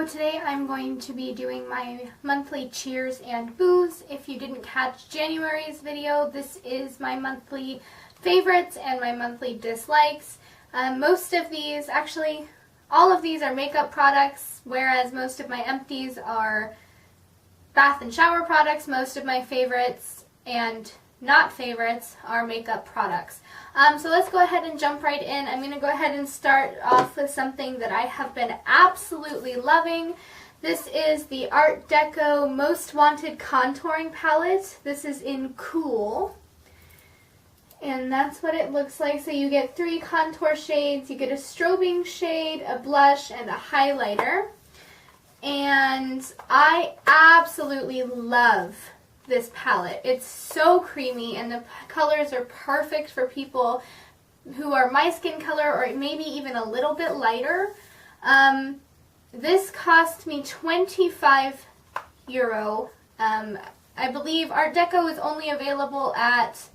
today I'm going to be doing my monthly cheers and boos. If you didn't catch January's video, this is my monthly favorites and my monthly dislikes. Most of these, actually all of these are makeup products, whereas most of my empties are bath and shower products. Most of my favorites and not favorites are makeup products. So let's go ahead and jump right in. I'm going to go ahead and start off with something that I have been absolutely loving. This is the Art Deco Most Wanted Contouring Palette. This is in Cool. And that's what it looks like. So you get 3 contour shades. You get a strobing shade, a blush, and a highlighter. And I absolutely love this palette. It's so creamy and the colors are perfect for people who are my skin color or maybe even a little bit lighter. This cost me €25. I believe Art Deco is only available at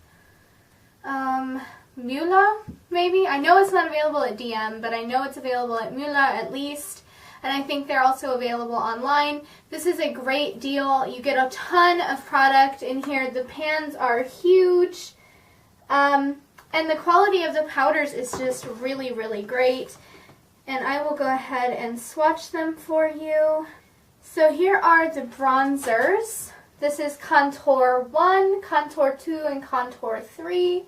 Mula, maybe? I know it's not available at DM, but I know it's available at Mula at least. And I think they're also available online. This is a great deal. You get a ton of product in here. The pans are huge. And the quality of the powders is just really, really great. And I will go ahead and swatch them for you. So here are the bronzers. This is Contour 1, Contour 2, and Contour 3.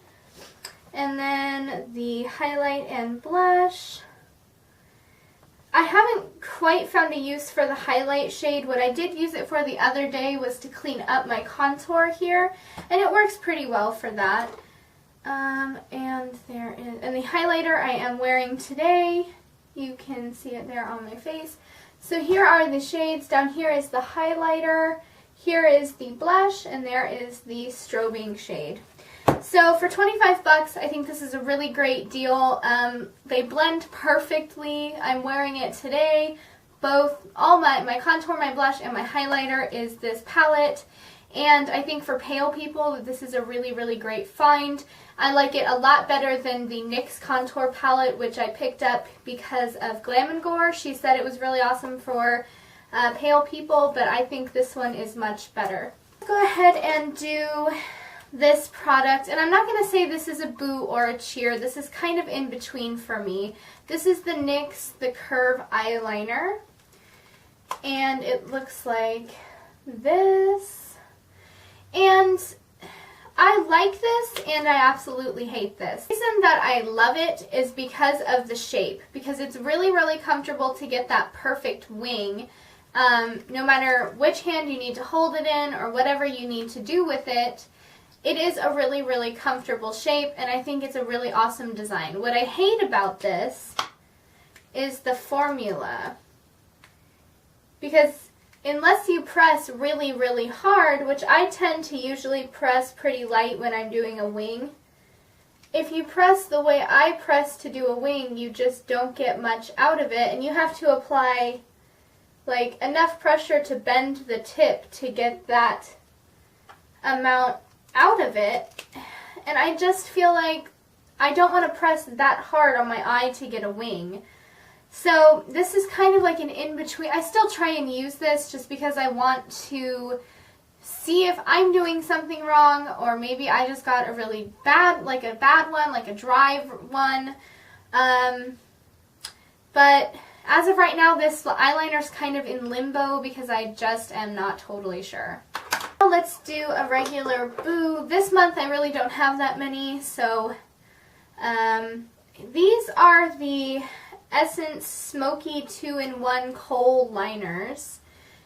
And then the highlight and blush. I haven't quite found a use for the highlight shade. What I did use it for the other day was to clean up my contour here, and it works pretty well for that. And there is, and the highlighter I am wearing today. You can see it there on my face. So here are the shades. Down here is the highlighter, here is the blush, and there is the strobing shade. So for $25, I think this is a really great deal. They blend perfectly. I'm wearing it today. All my contour, my blush, and my highlighter is this palette. And I think for pale people, this is a really, really great find. I like it a lot better than the NYX contour palette, which I picked up because of Glam & Gore. She said it was really awesome for pale people, but I think this one is much better. Let's go ahead and do this product, and I'm not going to say this is a boo or a cheer. This is kind of in between for me. This is the NYX The Curve Eyeliner, and it looks like this. And I like this, and I absolutely hate this. The reason that I love it is because of the shape, because it's really, really comfortable to get that perfect wing. No matter which hand you need to hold it in or whatever you need to do with it, it is a really, really comfortable shape, and I think it's a really awesome design. What I hate about this is the formula, because unless you press really, really hard, which I tend to usually press pretty light when I'm doing a wing, if you press the way I press to do a wing, you just don't get much out of it, and you have to apply like enough pressure to bend the tip to get that amount out of it, and I just feel like I don't want to press that hard on my eye to get a wing. So this is kind of like an in-between. I still try and use this just because I want to see if I'm doing something wrong, or maybe I just got a really bad, like a bad one, like a dry one. But as of right now, this eyeliner is kind of in limbo because I just am not totally sure. Let's do a regular boo. This month I really don't have that many, so these are the Essence Smoky 2-in-1 Kohl liners,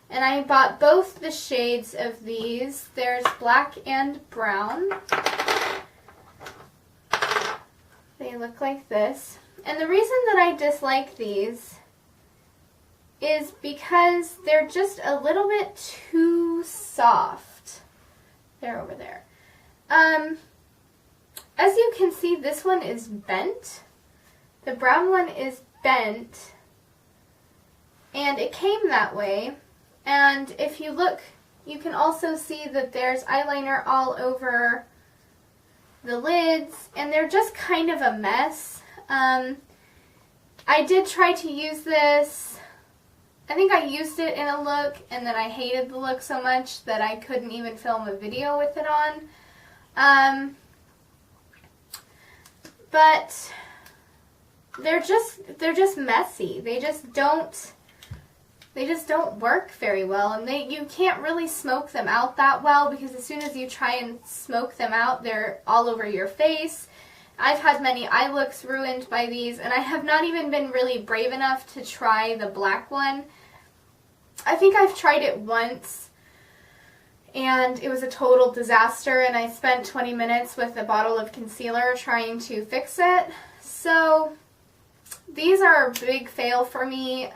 and I bought both the shades of these. There's black and brown. They look like this, and the reason that I dislike these is because they're just a little bit too soft. They're over there. As you can see, this one is bent. The brown one is bent, and it came that way. And if you look, you can also see that there's eyeliner all over the lids, and they're just kind of a mess. I did try to use this I think I used it in a look and then I hated the look so much that I couldn't even film a video with it on. But they're just messy. They just don't work very well, and you can't really smoke them out that well because as soon as you try and smoke them out, they're all over your face. I've had many eye looks ruined by these, and I have not even been really brave enough to try the black one. I think I've tried it once, and it was a total disaster, and I spent 20 minutes with a bottle of concealer trying to fix it. So these are a big fail for me.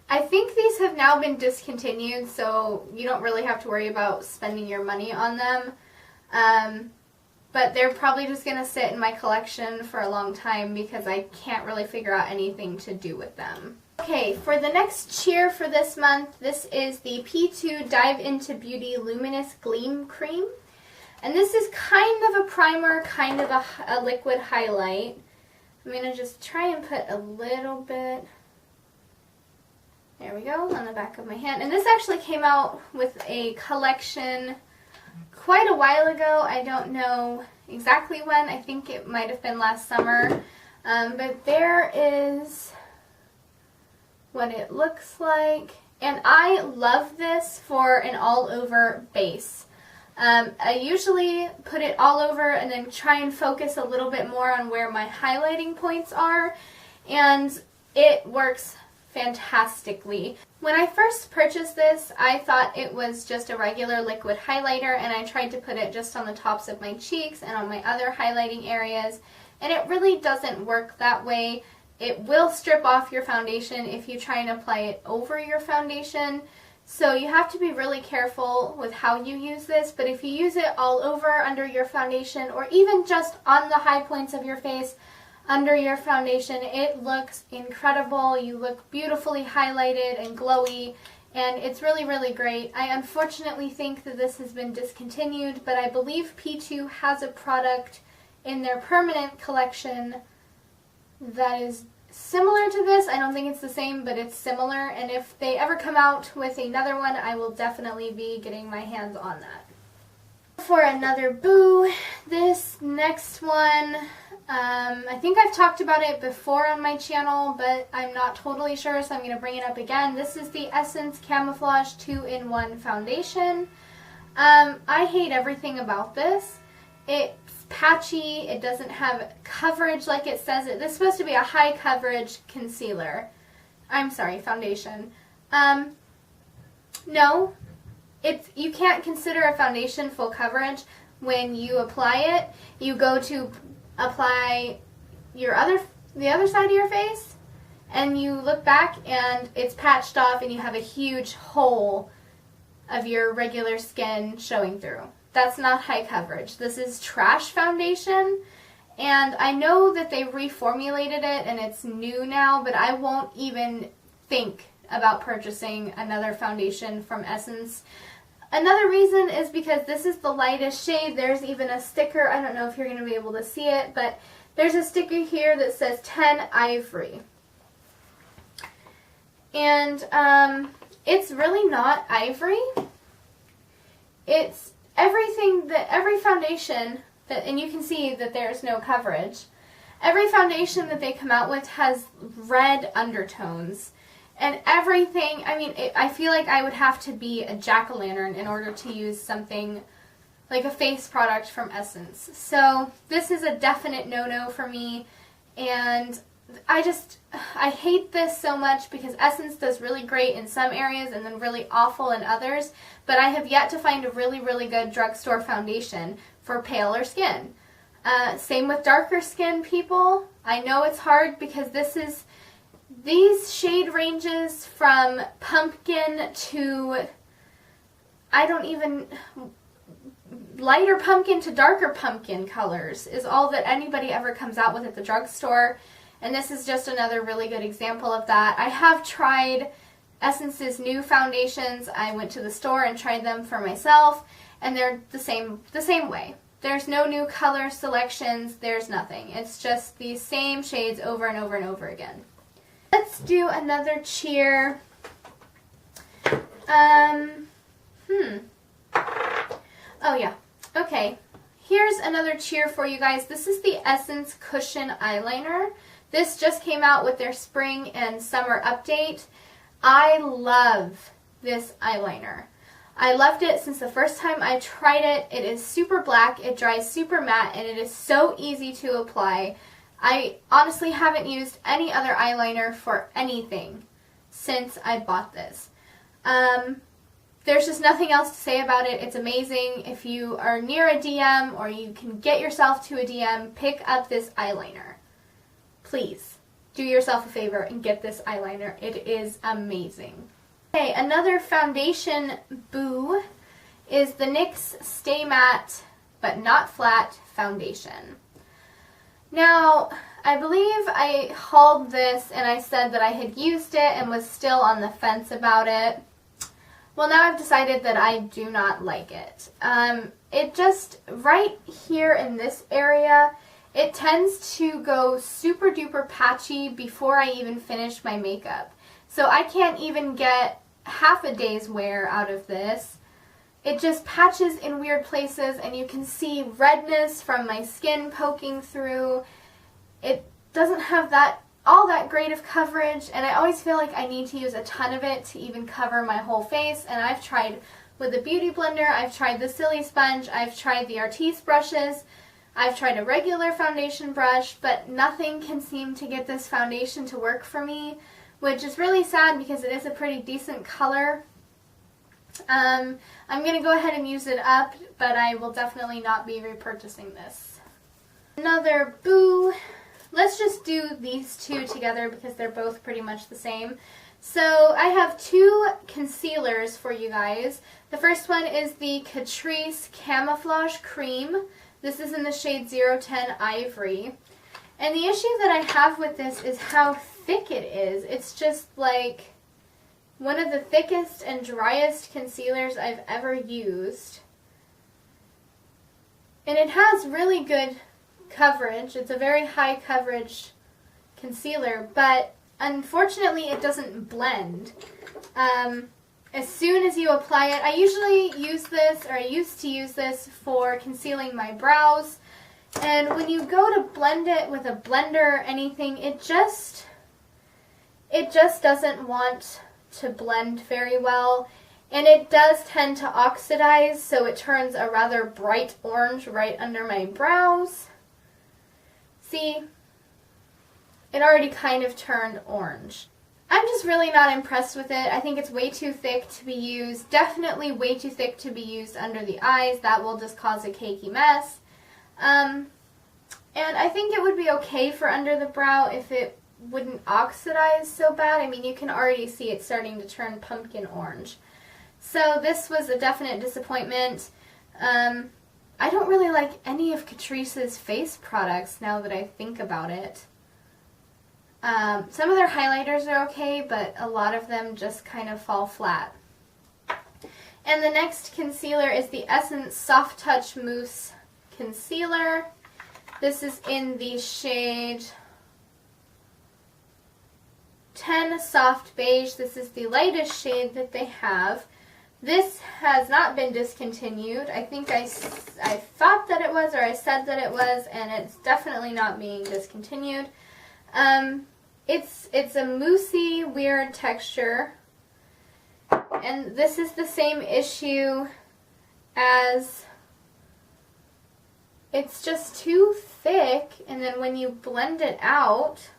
I think these have now been discontinued, so you don't really have to worry about spending your money on them. But they're probably just going to sit in my collection for a long time because I can't really figure out anything to do with them. Okay, for the next cheer for this month, this is the P2 Dive Into Beauty Luminous Gleam Cream. And this is kind of a primer, kind of a liquid highlight. I'm going to just try and put a little bit, there we go, on the back of my hand. And this actually came out with a collection quite a while ago. I don't know exactly when. I think it might have been last summer. But there is what it looks like. And I love this for an all-over base. I usually put it all over and then try and focus a little bit more on where my highlighting points are. And it works fantastically. When I first purchased this, I thought it was just a regular liquid highlighter, and I tried to put it just on the tops of my cheeks and on my other highlighting areas, and it really doesn't work that way. It will strip off your foundation if you try and apply it over your foundation, so you have to be really careful with how you use this. But if you use it all over under your foundation, or even just on the high points of your face, under your foundation, it looks incredible. You look beautifully highlighted and glowy, and it's really, really great. I unfortunately think that this has been discontinued, but I believe P2 has a product in their permanent collection that is similar to this. I don't think it's the same, but it's similar, and if they ever come out with another one, I will definitely be getting my hands on that. For another boo, this next one, I think I've talked about it before on my channel, but I'm not totally sure, so I'm going to bring it up again. This is the Essence Camouflage 2-in-1 Foundation. I hate everything about this. It's patchy, it doesn't have coverage like it says it. This is supposed to be a high coverage concealer. I'm sorry, foundation. No, you can't consider a foundation full coverage when you apply it. You go to apply the other side of your face, and you look back and it's patched off and you have a huge hole of your regular skin showing through. That's not high coverage. This is trash foundation, and I know that they reformulated it and it's new now, but I won't even think about purchasing another foundation from Essence. Another reason is because this is the lightest shade. There's even a sticker. I don't know if you're going to be able to see it, but there's a sticker here that says 10 Ivory. And it's really not ivory. It's everything that every foundation that, and you can see that there's no coverage. Every foundation that they come out with has red undertones. And everything, I mean, I feel like I would have to be a jack-o'-lantern in order to use something like a face product from Essence. So this is a definite no-no for me, and I hate this so much because Essence does really great in some areas and then really awful in others, but I have yet to find a really, really good drugstore foundation for paler skin. Same with darker skin people. I know it's hard because these shade ranges from pumpkin to, lighter pumpkin to darker pumpkin colors is all that anybody ever comes out with at the drugstore. And this is just another really good example of that. I have tried Essence's new foundations. I went to the store and tried them for myself, and they're the same way. There's no new color selections, there's nothing. It's just these same shades over and over and over again. Let's do another cheer. Oh yeah. Okay. Here's another cheer for you guys. This is the Essence Cushion Eyeliner. This just came out with their spring and summer update. I love this eyeliner. I loved it since the first time I tried it. It is super black, it dries super matte, and it is so easy to apply. I honestly haven't used any other eyeliner for anything since I bought this. There's just nothing else to say about it. It's amazing. If you are near a DM or you can get yourself to a DM, pick up this eyeliner. Please do yourself a favor and get this eyeliner. It is amazing. Okay, another foundation boo is the NYX Stay Matte But Not Flat Foundation. Now, I believe I hauled this and I said that I had used it and was still on the fence about it. Well, now I've decided that I do not like it. It just, right here in this area, it tends to go super duper patchy before I even finish my makeup. So I can't even get half a day's wear out of this. It just patches in weird places and you can see redness from my skin poking through. It doesn't have all that great of coverage, and I always feel like I need to use a ton of it to even cover my whole face. And I've tried with a beauty blender, I've tried the Silly Sponge, I've tried the Artiste brushes, I've tried a regular foundation brush, but nothing can seem to get this foundation to work for me, which is really sad because it is a pretty decent color. I'm going to go ahead and use it up, but I will definitely not be repurchasing this. Another boo. Let's just do these two together because they're both pretty much the same. So I have two concealers for you guys. The first one is the Catrice Camouflage Cream. This is in the shade 010 Ivory. And the issue that I have with this is how thick it is. It's just like one of the thickest and driest concealers I've ever used. And it has really good coverage. It's a very high coverage concealer, but unfortunately it doesn't blend. As soon as you apply it, I usually use this, or I used to use this for concealing my brows, and when you go to blend it with a blender or anything, it just doesn't want to blend very well, and it does tend to oxidize, so it turns a rather bright orange right under my brows. See, it already kind of turned orange. I'm just really not impressed with it. I think it's way too thick to be used. Definitely way too thick to be used under the eyes. That will just cause a cakey mess. And I think it would be okay for under the brow if it wouldn't oxidize so bad. I mean, you can already see it starting to turn pumpkin orange. So this was a definite disappointment. I don't really like any of Catrice's face products now that I think about it. Some of their highlighters are okay, but a lot of them just kind of fall flat. And the next concealer is the Essence Soft Touch Mousse Concealer. This is in the shade 10 Soft Beige. This is the lightest shade that they have. This has not been discontinued. I think I thought that it was, or I said that it was, and it's definitely not being discontinued. It's a moussey, weird texture, and this is the same issue as it's just too thick, and then when you blend it out,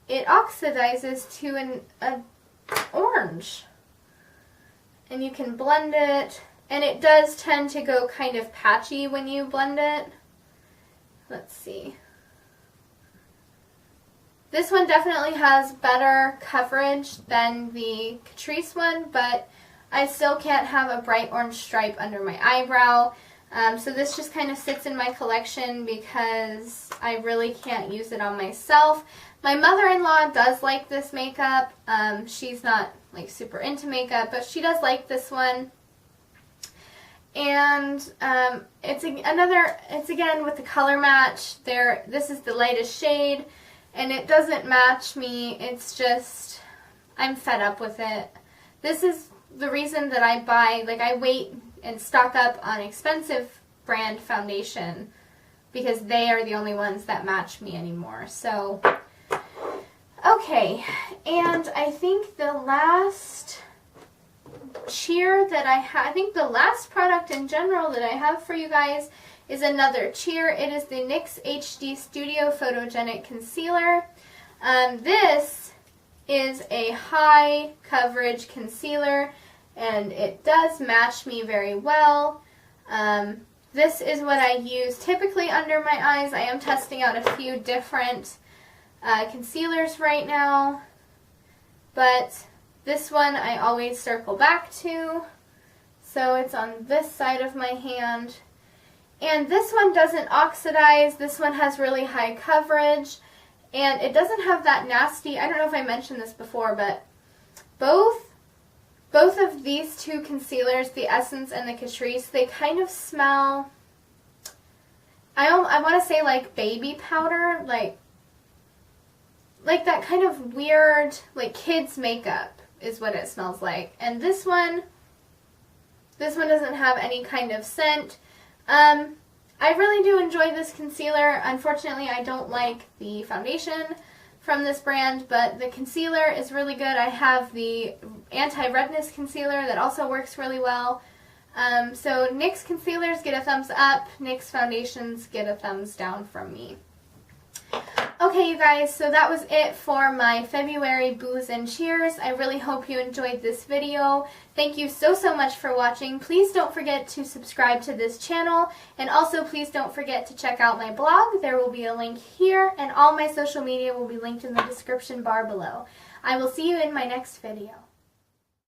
it oxidizes to an orange. And you can blend it, and it does tend to go kind of patchy when you blend it. Let's see. This one definitely has better coverage than the Catrice one, but I still can't have a bright orange stripe under my eyebrow. So this just kind of sits in my collection because I really can't use it on myself. My mother-in-law does like this makeup. She's not like super into makeup, but she does like this one. And it's again with the color match. This is the lightest shade. and it doesn't match me. It's just, I'm fed up with it. This is the reason that I buy, like I wait and stock up on expensive brand foundation, because they are the only ones that match me anymore. So, okay, and I think the last cheer that I think the last product in general that I have for you guys is another cheer. It is the NYX HD Studio Photogenic Concealer. This is a high coverage concealer, and it does match me very well. This is what I use typically under my eyes. I am testing out a few different concealers right now, but this one I always circle back to. So it's on this side of my hand. And this one doesn't oxidize. This one has really high coverage. And it doesn't have that nasty, I don't know if I mentioned this before, but both of these two concealers, the Essence and the Catrice, they kind of smell, I want to say like baby powder, like that kind of weird, like kids makeup is what it smells like. And this one doesn't have any kind of scent. I really do enjoy this concealer. Unfortunately, I don't like the foundation from this brand, but the concealer is really good. I have the anti-redness concealer that also works really well. So NYX concealers get a thumbs up, NYX foundations get a thumbs down from me. Okay, you guys, so that was it for my February Boos and Cheers. I really hope you enjoyed this video. Thank you so much for watching. Please don't forget to subscribe to this channel, and also please don't forget to check out my blog. There will be a link here, and all my social media will be linked in the description bar below. I will see you in my next video.